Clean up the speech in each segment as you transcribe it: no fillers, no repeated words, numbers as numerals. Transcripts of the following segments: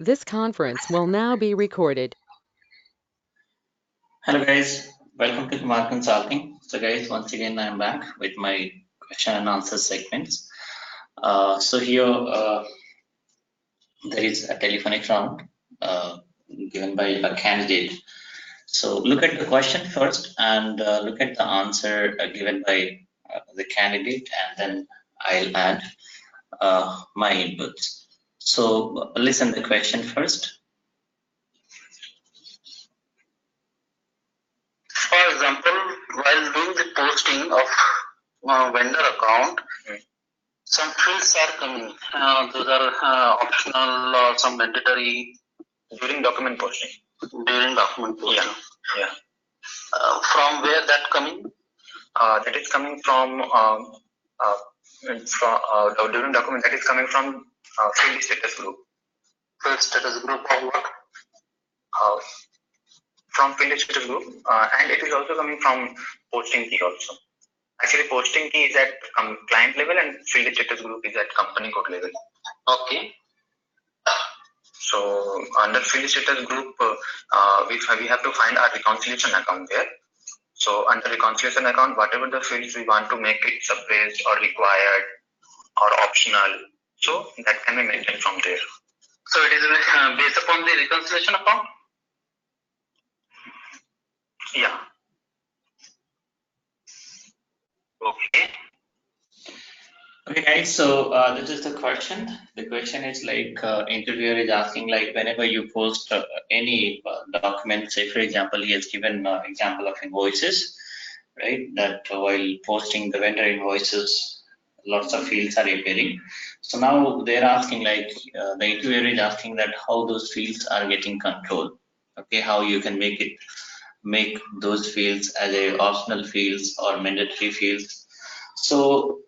This conference will now be recorded. Hello guys, welcome to Kumar Consulting. So guys, once again I'm back with my question and answer segments. So here there is a telephonic round given by a candidate. So look at the question first and look at the answer given by the candidate, and then I'll add my inputs. So listen the question first. For example, while doing the posting of vendor account, some fields are coming. Those are optional or some mandatory During document posting. during document posting. Yeah. From where that coming? That is coming from during document that is coming from field status group. Field status group of what? From field status group, and it is also coming from posting key also. Actually, posting key is at client level and field status group is at company code level. Okay. So under field status group, we have to find our reconciliation account there. So under reconciliation account, whatever the fields we want to make it suppressed or required or optional, so that can be mentioned from there. So it is based upon the reconciliation account? Yeah. Okay. Okay guys, so this is the question. The question is like interviewer is asking, like whenever you post any document, say for example he has given example of invoices, right? That while posting the vendor invoices, lots of fields are appearing. So now they're asking, like the interviewer is asking that how those fields are getting controlled. Okay, how you can make those fields as a optional fields or mandatory fields. So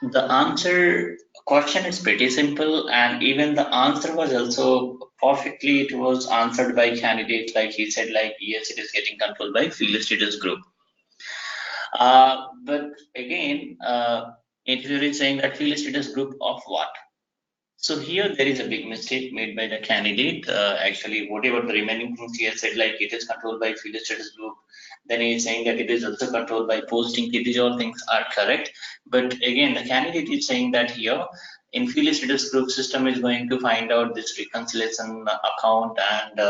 the answer question is pretty simple, and even the answer was also perfectly, it was answered by candidate, like he said, like yes, it is getting controlled by field status group. But again, interviewer is saying that field status group of what? So here there is a big mistake made by the candidate. Actually, whatever the remaining things he has said, like it is controlled by field status group, then he is saying that it is also controlled by posting. These all things are correct. But again, the candidate is saying that here in field status group, system is going to find out this reconciliation account, and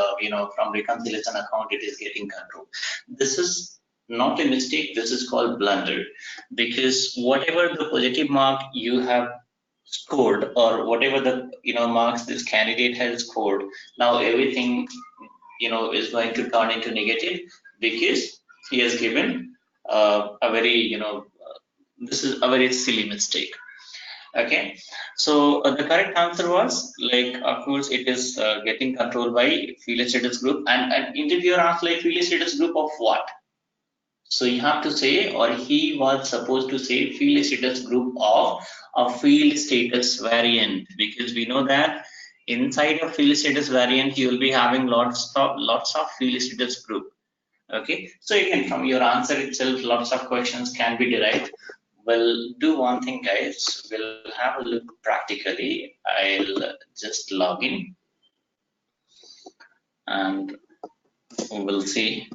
from reconciliation account it is getting controlled. This is not a mistake. This is called blunder, because whatever the positive mark you have scored, or whatever the marks this candidate has scored, now everything is going to turn into negative, because he has given a very this is a very silly mistake. Okay, so the correct answer was, like, of course it is getting controlled by field status group, and an interviewer asked, like, field status group of what? So you have to say, or he was supposed to say, field status group of a field status variant, because we know that inside of field status variant you will be having lots of field status group. Okay, so again, from your answer itself, lots of questions can be derived. We'll do one thing, guys. We'll have a look practically. I'll just log in and we'll see.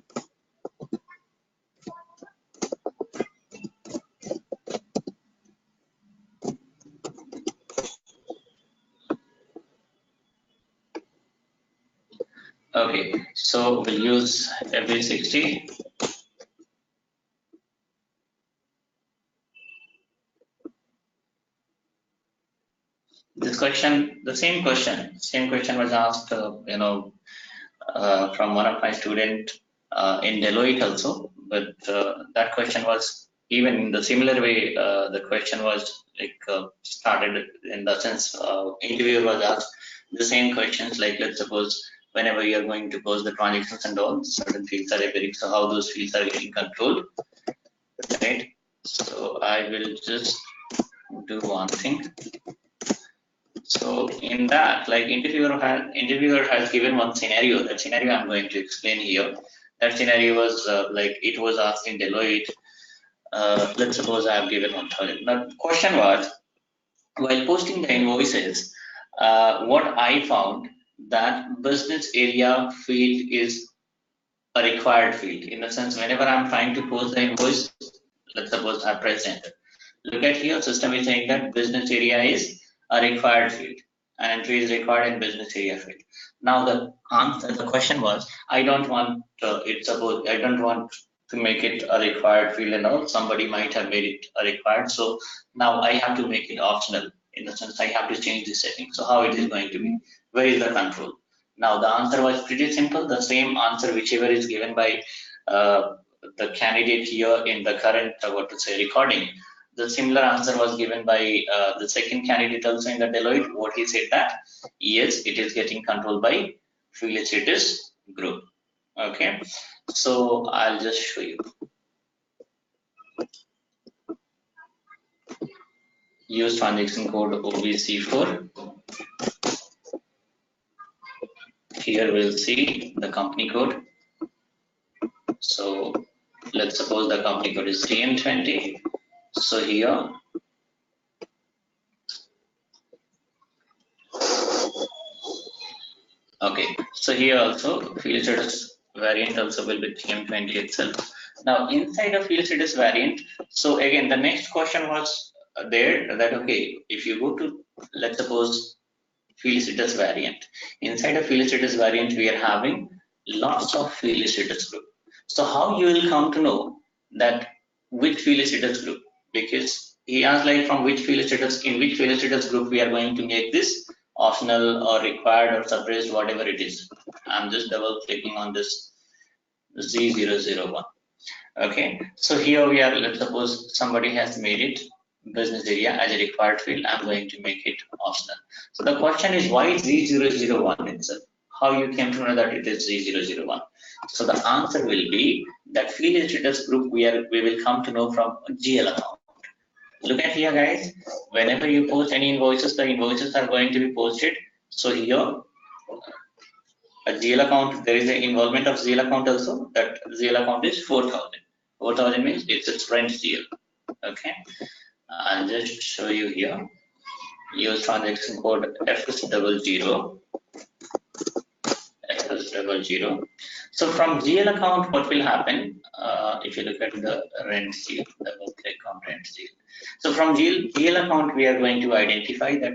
Okay, so we'll use FA60. This question, the same question was asked, from one of my student in Deloitte also, but that question was even in the similar way. The question was like started in the sense interviewer was asked the same questions, like let's suppose whenever you are going to post the transactions and all, certain fields are appearing, so how those fields are getting controlled, right? So I will just do one thing. So in that, like interviewer has given one scenario. That scenario I'm going to explain here. That scenario was like it was asked in Deloitte. Let's suppose I have given 1,000. Now the question was, while posting the invoices, what I found that business area field is a required field. In the sense, whenever I'm trying to post the invoice, let's suppose I press enter. Look at here, system is saying that business area is a required field. An entry is required in business area field. Now the answer, the question was, I don't want I don't want to make it a required field and all. Somebody might have made it a required, so now I have to make it optional. In the sense, I have to change the setting. So how it is going to be? Where is the control? Now the answer was pretty simple. The same answer whichever is given by the candidate here in the current recording. The similar answer was given by the second candidate also in the Deloitte. What he said that yes, it is getting controlled by field status group. Okay, so I'll just show you. Use transaction code OBC4. Here we'll see the company code. So let's suppose the company code is TN20. So here okay, so here also field status variant also will be TM20 itself. Now inside of field status variant, so again the next question was there that okay, if you go to, let's suppose, field status variant, inside of field status variant we are having lots of field status group. So how you will come to know that which field status group? Because he asked like from which field status, in which field status group we are going to make this optional or required or suppressed, whatever it is. I'm just double clicking on this Z001. Okay, so here we are, let's suppose somebody has made it business area as a required field. I'm going to make it optional. So the question is why Z001 itself? How you came to know that it is Z001? So the answer will be that field status group we will come to know from GL account. Look at here guys, whenever you post any invoices, the invoices are going to be posted. So here a GL account, there is an involvement of GL account also. That GL account is 4,000. 4,000 means it's its rent GL. Okay, I'll just show you here. Use transaction code FS00. FS00. So from GL account, what will happen? If you look at the rent GL, double click on rent GL. So from GL account, we are going to identify that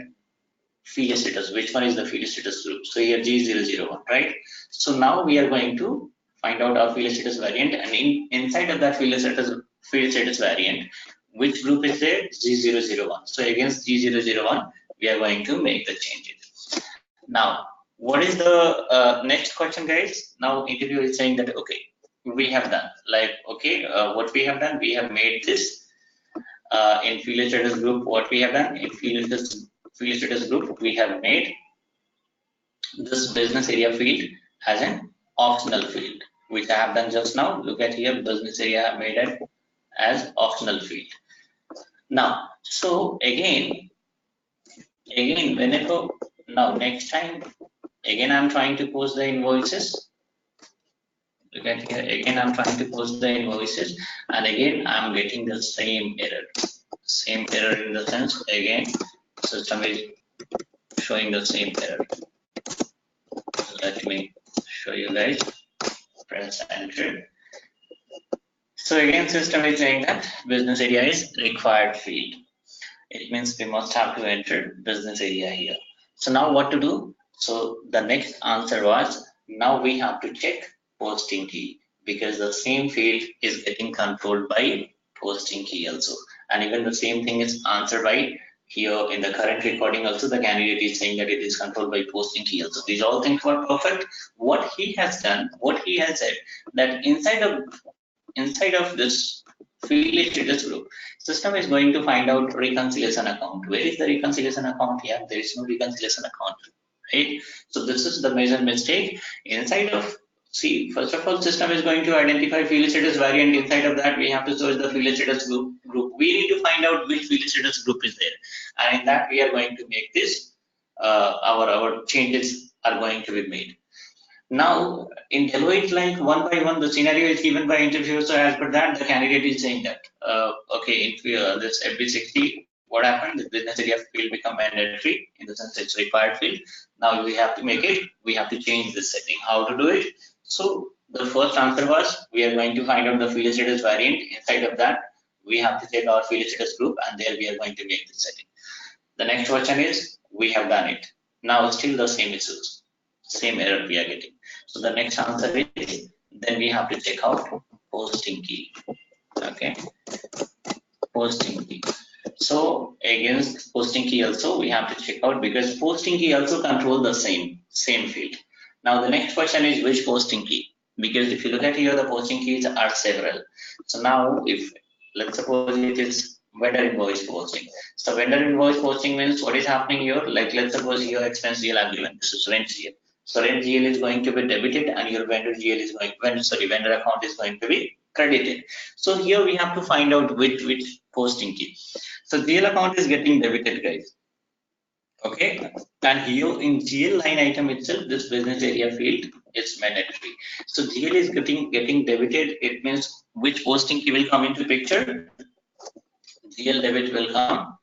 field status. Which one is the field status group? So here G001, right? So now we are going to find out our field status variant, and inside of that field status variant, which group is there? G001. So against G001, we are going to make the changes. Now, what is the next question, guys? Now, interviewer is saying that okay, we have done like okay, what we have done, we have made this in field status group. What we have done in field status group, we have made this business area field as an optional field, which I have done just now. Look at here, business area I have made it as optional field. Now, so again, whenever now next time, again I'm trying to post the invoices. Look at here, again I'm trying to post the invoices, and again I'm getting the same error. Same error in the sense, again, system is showing the same error. Let me show you guys. Press enter. So again, system is saying that business area is required field. It means we must have to enter business area here. So now what to do? So the next answer was, now we have to check posting key, because the same field is getting controlled by posting key also. And even the same thing is answered by here in the current recording also. The candidate is saying that it is controlled by posting key also. These all things were perfect. What he has done, what he has said, that inside of this field status group, system is going to find out reconciliation account. Where is the reconciliation account here? There is no reconciliation account, right? So this is the major mistake inside of. See, first of all, system is going to identify field status variant. Inside of that, we have to search the field status group. We need to find out which field status group is there, and in that we are going to make this. Our changes are going to be made. Now, in Deloitte, like one by one, the scenario is given by interviewer. So as per that, the candidate is saying that okay, if this FB60 what happened? The business area field become mandatory in the sense it's required field. Now we have to make it, we have to change this setting. How to do it? So the first answer was we are going to find out the field status variant. Inside of that, we have to take our field status group, and there we are going to make the setting. The next question is we have done it. Now still the same issues, same error we are getting. So the next answer is then we have to check out posting key. Okay, posting key. So against posting key also we have to check out, because posting key also control the same field. Now the next question is which posting key, because if you look at here the posting keys are several. So now if let's suppose it is vendor invoice posting. So vendor invoice posting means what is happening here, like let's suppose your expense GL are given, this is rent GL. So rent GL is going to be debited and your vendor GL is going, vendor account is going to be credited. So here we have to find out which posting key. So GL account is getting debited, guys. Okay, and here in GL line item itself, this business area field is mandatory. So GL is getting debited. It means which posting key will come into picture? GL debit will come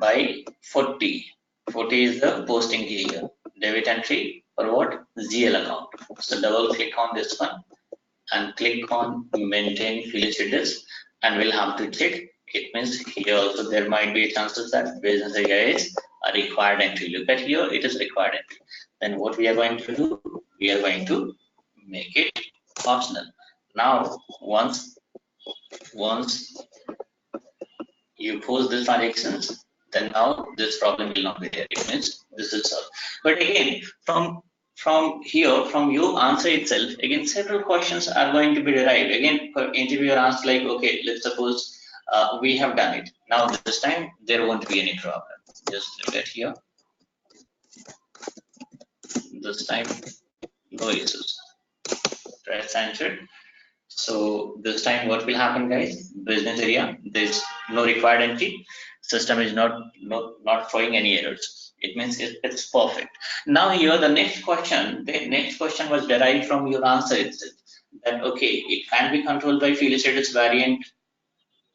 by 40. 40 is the posting key here. Debit entry for what? GL account. So double click on this one and click on maintain field status, and we'll have to check. It means here also there might be chances that business area is a required entry. Look at here, it is required entry. Then what we are going to do? We are going to make it optional. Now once you post these transactions, then now this problem will not be there. It means this is solved. But again, from here, from your answer itself, again several questions are going to be derived. Again, interviewer asks like, okay, let's suppose we have done it. Now this time there won't be any problem. Just look at here. This time no issues. Press enter. So this time what will happen, guys? Business area, there's no required entry. System is not throwing any errors. It means it's perfect. Now here the next question was derived from your answer itself. That okay, it can be controlled by field status variant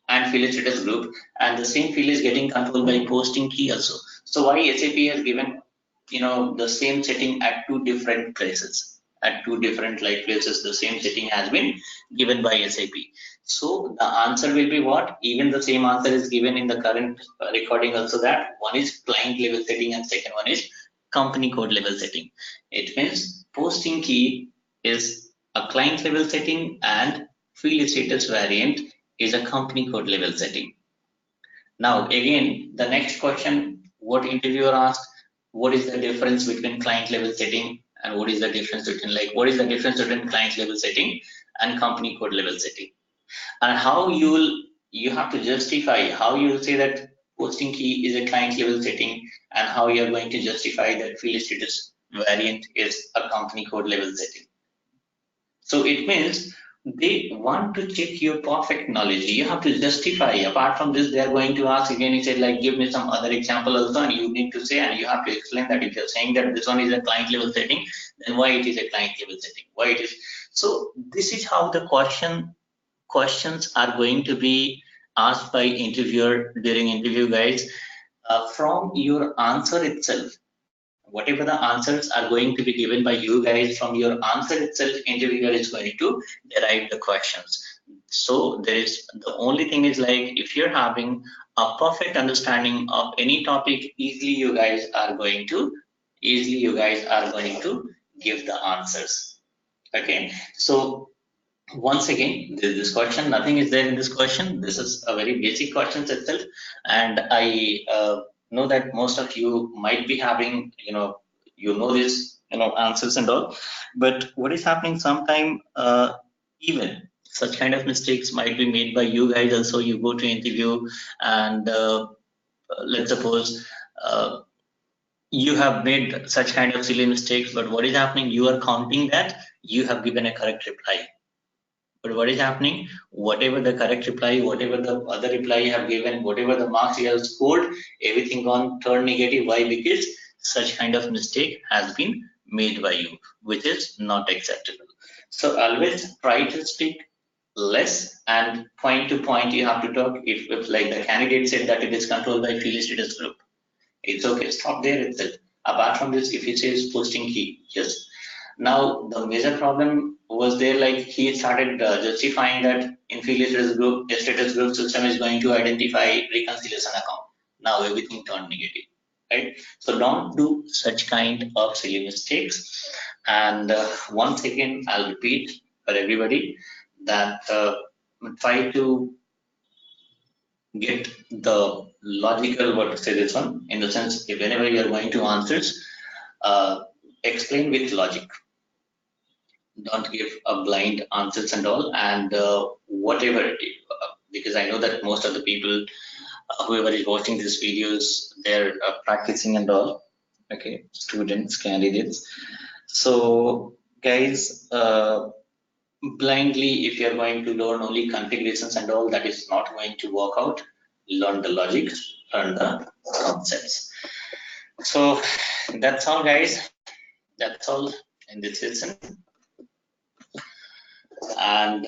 and field status group, and the same field is getting controlled by posting key also. So why SAP has given the same setting at two different places? At two different places, the same setting has been given by SAP. So the answer will be what? Even the same answer is given in the current recording also, that one is client level setting and second one is company code level setting. It means posting key is a client level setting and field status variant is a company code level setting. Now again, the next question, what interviewer asked, what is the difference between client level setting and what is the difference between client level setting and company code level setting, and how you have to justify, how you will say that posting key is a client level setting and how you are going to justify that field status variant is a company code level setting. So it means they want to check your perfect knowledge. You have to justify. Apart from this, they are going to ask again. He said like, give me some other example also, and you need to say, and you have to explain that if you're saying that this one is a client level setting, then why it is a client level setting, why it is. So this is how the questions are going to be asked by interviewer during interview, guys. From your answer itself, whatever the answers are going to be given by you guys, from your answer itself, interviewer is going to derive the questions. So there is, the only thing is like, if you're having a perfect understanding of any topic, easily you guys are going to give the answers. Okay, so once again, this question, nothing is there in this question. This is a very basic question itself, and I know that most of you might be having this answers and all, but what is happening sometime, even such kind of mistakes might be made by you guys also. You go to interview and let's suppose you have made such kind of silly mistakes, but what is happening, you are counting that you have given a correct reply. But what is happening, whatever the correct reply, whatever the other reply you have given, whatever the marks you have scored, everything gone turned negative. Why? Because such kind of mistake has been made by you, which is not acceptable. So always try to stick less, and point to point you have to talk. If like the candidate said that it is controlled by field status group, it's okay, stop there itself. Apart from this, if he says posting key, yes. Now the major problem was there, like he started justifying that in field status group system is going to identify reconciliation account. Now everything turned negative, right? So don't do such kind of silly mistakes. And once again, I'll repeat for everybody that try to get the logical, what to say this one, in the sense, if whenever you are going to answers, explain with logic. Don't give a blind answers and all, and whatever, because I know that most of the people, whoever is watching these videos, they're practicing and all, okay, students, candidates. So guys, blindly, if you're going to learn only configurations and all, that is not going to work out. Learn the logic, learn the concepts. So that's all, guys. That's all in this session. And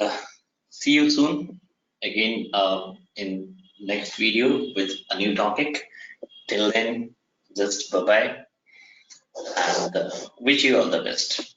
see you soon again in next video with a new topic. Till then, just bye-bye, and wish you all the best.